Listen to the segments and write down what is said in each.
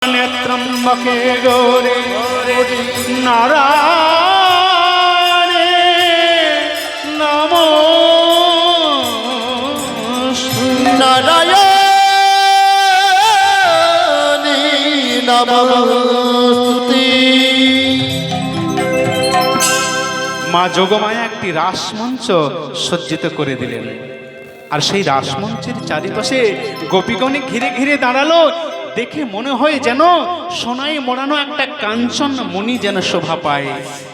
नेत्रम्बके गौरी नारायणे नमोस्तुते। नारायणी नमोस्तुते। মা যোগমায়া একটি রাসমঞ্চ সজ্জিত করে দিলেন, আর সেই রাসমঞ্চের চারিপাশে গোপীগণ ঘিরে ঘিরে দাঁড়ালো। দেখে মনে হয় যেন সোনায় মোড়ানো একটা কাঞ্চন মণি যেন শোভা পায়,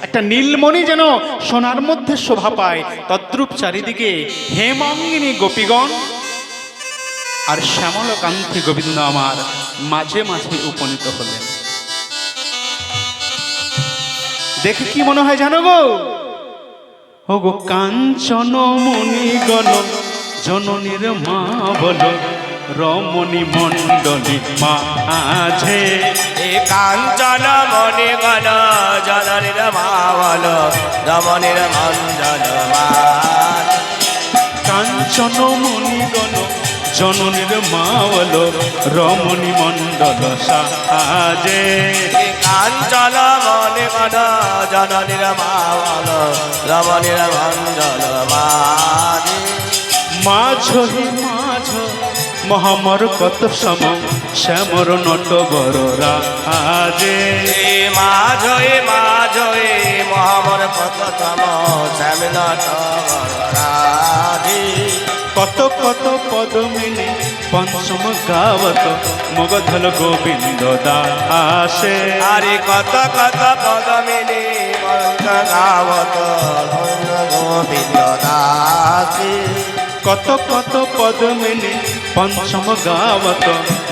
একটা নীলমণি যেন সোনার মধ্যে শোভা পায়। তদ্রূপ চারিদিকে হেমাঙ্গিনী গোপীগণ আর শ্যামলকান্তি গোবিন্দ আমার মাঝে মাঝে উপনীত হলেন। দেখে কি মনে হয় জানো গো? ও গো কাঞ্চন মণিগণ জননীর মা বলো, রমণী মণ্ডলী মাঝে। এ কাঞ্চন মণিগণ জননীর মা বলো, রমণীর মণ্ডল মাঝে। কাঞ্চন মণিগণ জননীর মা বলো, রমণী মণ্ডল সাজে। কাঞ্চন মণিগণ জননীর মা বলো, রমণীর মণ্ডল মাঝে। মাঝ হে মাঝ মহামর কত সম শ্যামর নট বড় রাজে। মাঝে মাঝে মহামর কত তম শ্যামল রাধে। কত কত পদমিনী পঞ্চম গাবত মগধল গোবিন্দ দাসে। আরে কত কত পদমিনী গাবত গোবিন্দ দাসে। কত কত পদমিনী পঞ্চম গাবত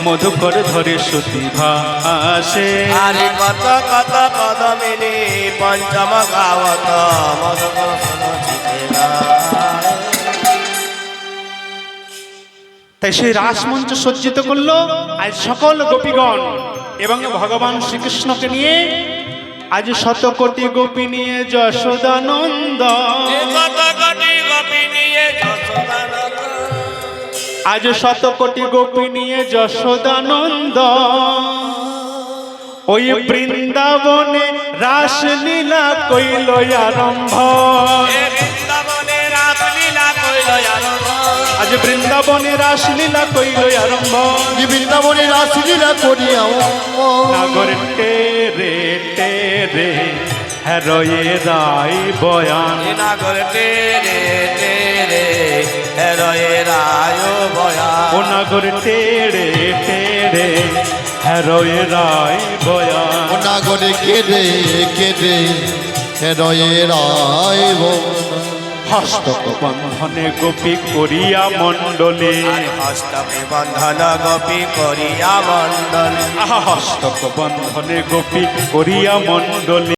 মধুকর ধরে সুতি ভাসে। আরে কত কত পদমিনী পঞ্চম গাবত মধুকর সুতি ভাসে। তাই সেই রাসমঞ্চ সজ্জিত করলো আজ সকল গোপীগণ এবং ভগবান শ্রীকৃষ্ণকে নিয়ে। আজ শত কোটি গোপী নিয়ে যশোদানন্দ, কত কোটি গোপী নিয়ে যশোদানন্দ। আজ শত কোটি গোপী নিয়ে যশোদানন্দ। ওই বৃন্দাবনে রাসলীলা কইল আরম্ভ। বৃন্দাবনে রাসলীলা কইল আরম্ভ। আজ বৃন্দাবনে রাসলীলা কইল আরম্ভ। বৃন্দাবনে রাসলীলা করিয়া নাগর টেরে টেরে হেরয়ে রায় বয়ান। নাগর টেরে টেরে হেরয়ে রায় বয়ান। ও নাগর টেরে টেরে হেরয়ে রায় বয়ান। ও নাগরে কেঁদে কেঁদে হেরয়ে রায় হস্তক বন্ধনে গোপী করিয়া মণ্ডলে। হস্তকে বন্ধন গোপী করিয়া মণ্ডলে। আহা হস্তক বন্ধনে গোপী করিয়া মণ্ডলে।